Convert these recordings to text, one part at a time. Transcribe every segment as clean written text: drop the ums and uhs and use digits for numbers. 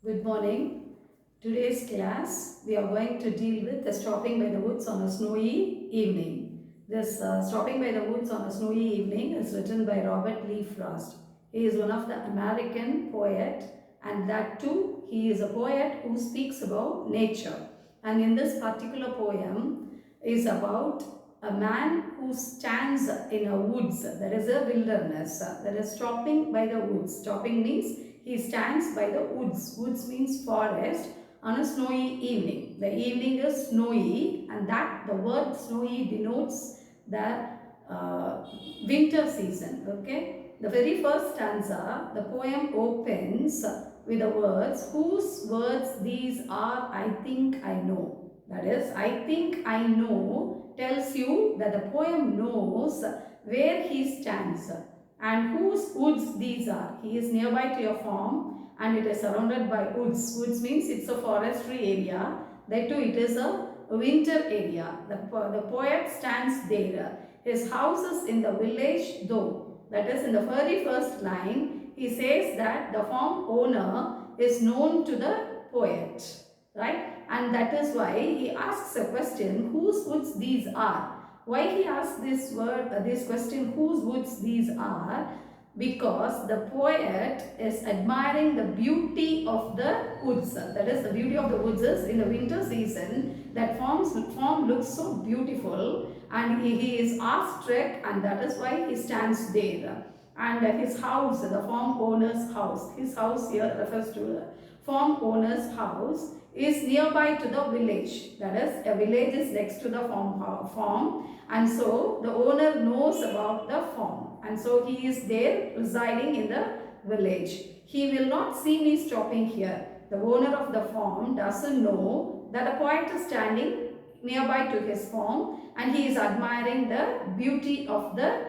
Good morning. Today's class we are going to deal with the stopping by the woods on a snowy evening. This stopping by the woods on a snowy evening is written by Robert Lee Frost. He is one of the American poet, and that too he is a poet who speaks about nature. And in this particular poem is about a man who stands in a woods. There is a wilderness. That is stopping by the woods. Stopping means he stands by the woods. Woods means forest on a snowy evening. The evening is snowy, and that the word snowy denotes the winter season. Okay. The very first stanza, the poem opens with the words, whose words these are, I think I know. That is, I think I know tells you that the poem knows where he stands and whose woods these are. He is nearby to a farm and it is surrounded by woods. Woods means it's a forestry area. That too it is a winter area. The poet stands there. His house is in the village though. That is, in the very first line, he says that the farm owner is known to the poet, right? And that is why he asks a question, whose woods these are? Why he asks this question, whose woods these are? Because the poet is admiring the beauty of the woods. That is, the beauty of the woods is in the winter season, that farm looks so beautiful, and he is awestruck, and that is why he stands there. And his house, the farm owner's house, his house here refers to the farm owner's house, is nearby to the village. That is, a village is next to the farm, and so the owner knows about the farm, and so he is there residing in the village. He will not see me stopping here. The owner of the farm doesn't know that the poet is standing nearby to his farm, and he is admiring the beauty of the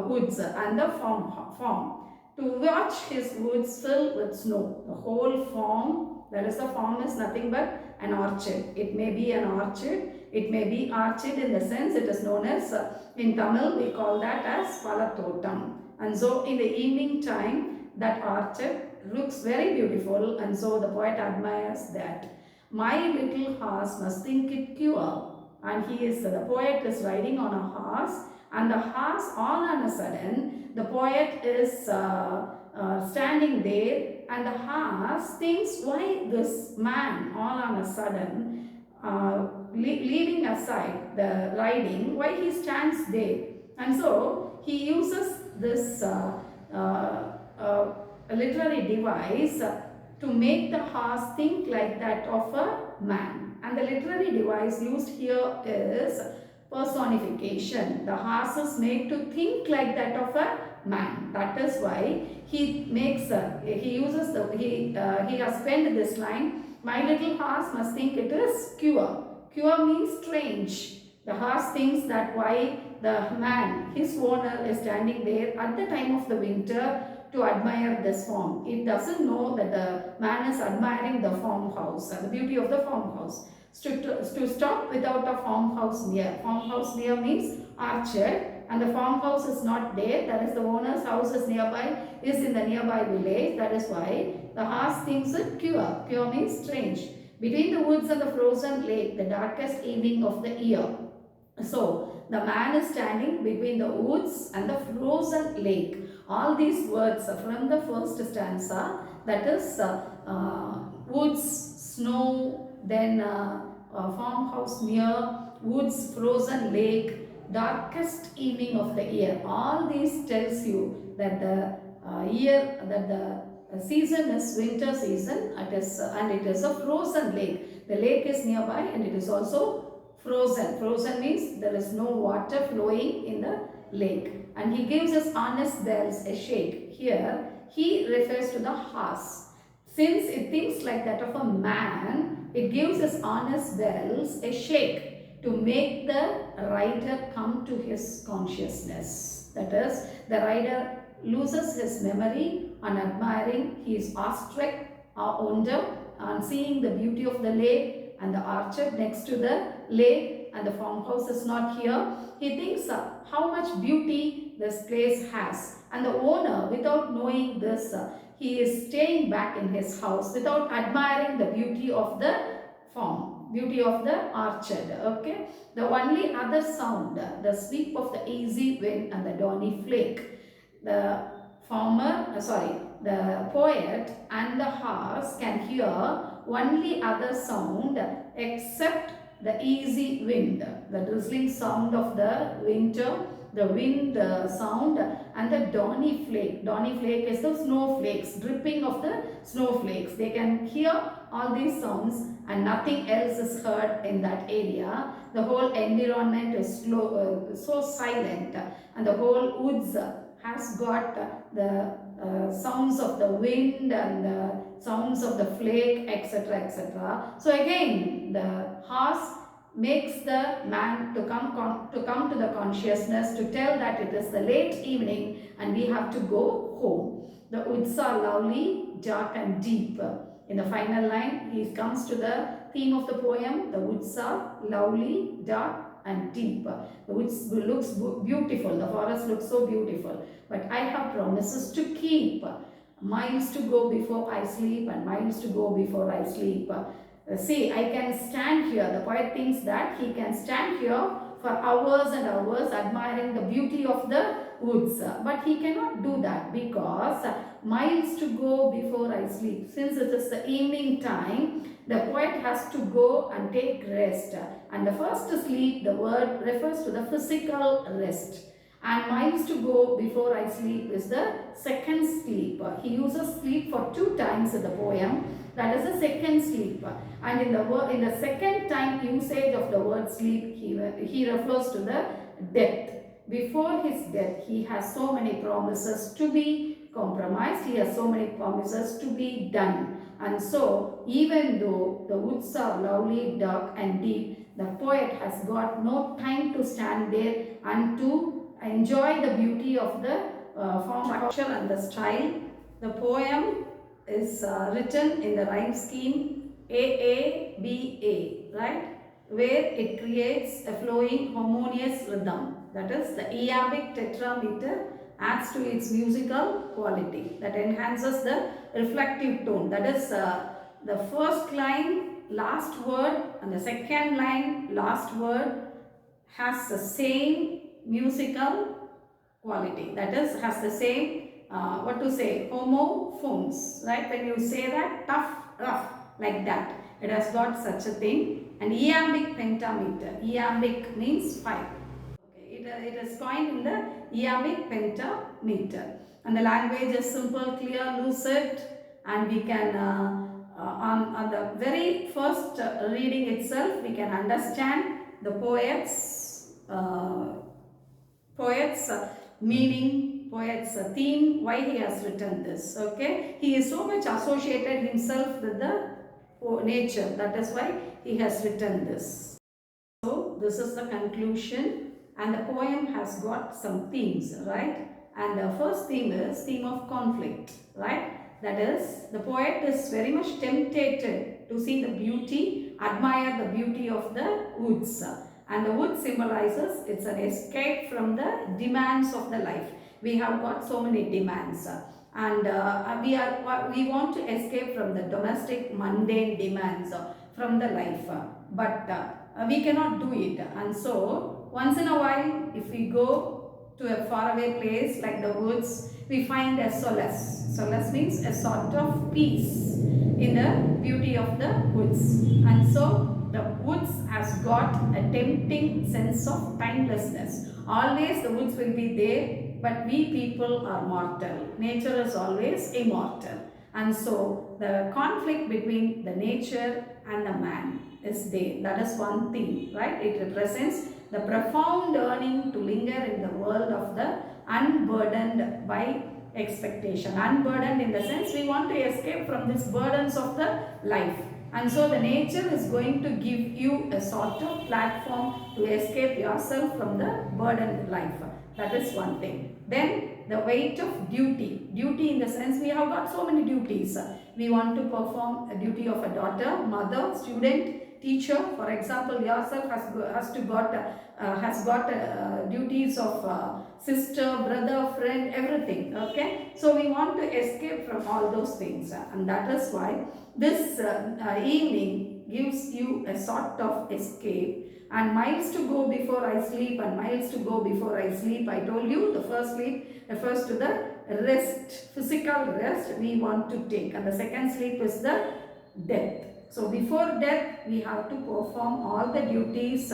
woods and the farm. To watch his woods fill with snow. The whole farm, that is, the farm is nothing but an orchard. It may be an orchard. It may be orchard in the sense it is known as, in Tamil we call that as Palathotam. And so in the evening time, that orchard looks very beautiful, and so the poet admires that. My little horse must think it pure. And the poet is riding on a horse, and the horse all on a sudden, the poet is standing there, and the horse thinks, why this man all on a sudden, leaving aside the riding, why he stands there. And so he uses this literary device to make the horse think like that of a man. And the literary device used here is personification. The horse is made to think like that of a man. That is why he has penned this line, my little horse must think it is cure. Cure means strange. The horse thinks that why the man, his owner, is standing there at the time of the winter to admire this farm. It doesn't know that the man is admiring the farmhouse and the beauty of the farmhouse. To stop without a farmhouse near. Farmhouse near means orchard, and the farmhouse is not there. That is, the owner's house is nearby, is in the nearby village. That is why the horse thinks it cure. Cure means strange. Between the woods and the frozen lake, the darkest evening of the year. So, the man is standing between the woods and the frozen lake. All these words from the first stanza, that is woods, snow, then farmhouse near, woods, frozen lake, darkest evening of the year. All these tells you that the the season is winter season. It is and it is a frozen lake. The lake is nearby and it is also frozen. Frozen means there is no water flowing in the lake. And he gives his honest bells a shake. Here he refers to the horse. Since it thinks like that of a man, it gives his honest bells a shake to make the rider come to his consciousness. That is, the rider loses his memory on admiring, he is awestruck or wonder on seeing the beauty of the lake and the orchard next to the lake, and the farmhouse is not here. He thinks how much beauty this place has, and the owner, without knowing this, he is staying back in his house without admiring the beauty of the form, beauty of the orchard. Okay, the only other sound, the sweep of the easy wind and the dawny flake. The the poet and the horse can hear only other sound except the easy wind, the drizzling sound of the winter, the wind sound, and the dawny flake. Dawny flake is the snowflakes, dripping of the snowflakes. They can hear all these sounds and nothing else is heard in that area. The whole environment is so silent, and the whole woods has got the sounds of the wind and the sounds of the flake, etc., etc. So again, the horse makes the man to come to the consciousness, to tell that it is the late evening and we have to go home. The woods are lovely, dark and deep. In the final line, he comes to the theme of the poem. The woods are lovely, dark and deep. The woods looks beautiful. The forest looks so beautiful. But I have promises to keep. Miles to go before I sleep and miles to go before I sleep. See, I can stand here. The poet thinks that he can stand here for hours and hours admiring the beauty of the woods. But he cannot do that because miles to go before I sleep. Since it is the evening time, the poet has to go and take rest. And the first sleep, the word refers to the physical rest. And miles to go before I sleep is the second sleep. He uses sleep for 2 times in the poem. That is the second sleep. And in the second time usage of the word sleep, he refers to the death. Before his death, he has so many promises to be compromised. He has so many promises to be done. And so, even though the woods are lovely, dark and deep, the poet has got no time to stand there and to enjoy the beauty of the form, structure and the style. The poem is written in the rhyme scheme AABA, right? Where it creates a flowing harmonious rhythm. That is, the iambic tetrameter adds to its musical quality. That enhances the reflective tone. That is, the first line, last word, and the second line, last word has the same musical quality. That is, has the same, homophones, right? When you say that, tough, rough, like that, it has got such a thing. And iambic pentameter. Iambic means 5. Okay, it is coined in the iambic pentameter. And the language is simple, clear, lucid, and we can, on the very first reading itself, we can understand the poet's meaning, poet's theme, why he has written this. Okay, he is so much associated himself with the nature. That is why he has written this. So this is the conclusion, and the poem has got some themes, right? And the first theme is theme of conflict, right? That is, the poet is very much tempted to see the beauty, admire the beauty of the woods. And the wood symbolizes it's an escape from the demands of the life. We have got so many demands, and we want to escape from the domestic mundane demands from the life, but we cannot do it. And so once in a while, if we go to a faraway place like the woods, we find a solace. Solace means a sort of peace in the beauty of the woods. And so the woods has got a tempting sense of timelessness. Always the woods will be there, but we people are mortal. Nature is always immortal. And so the conflict between the nature and the man is there. That is one thing, right? It represents the profound yearning to linger in the world of the unburdened by expectation. Unburdened in the sense we want to escape from these burdens of the life. And so the nature is going to give you a sort of platform to escape yourself from the burdened life. That is one thing. Then the weight of duty. Duty in the sense we have got so many duties. We want to perform a duty of a daughter, mother, student, teacher. For example, yourself has got duties of sister, brother, friend, everything. Okay, so we want to escape from all those things, and that is why this evening gives you a sort of escape. And miles to go before I sleep, and miles to go before I sleep. I told you the first sleep refers to the rest, physical rest we want to take, and the second sleep is the death. So before death we have to perform all the duties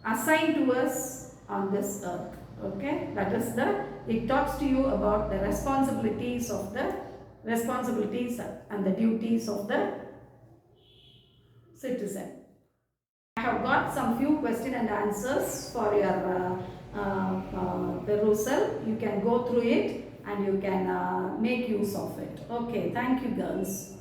assigned to us on this earth. Okay, that is it talks to you about the responsibilities and the duties of the citizen. I have got some few question and answers for your perusal. You can go through it and you can make use of it. Okay, thank you girls.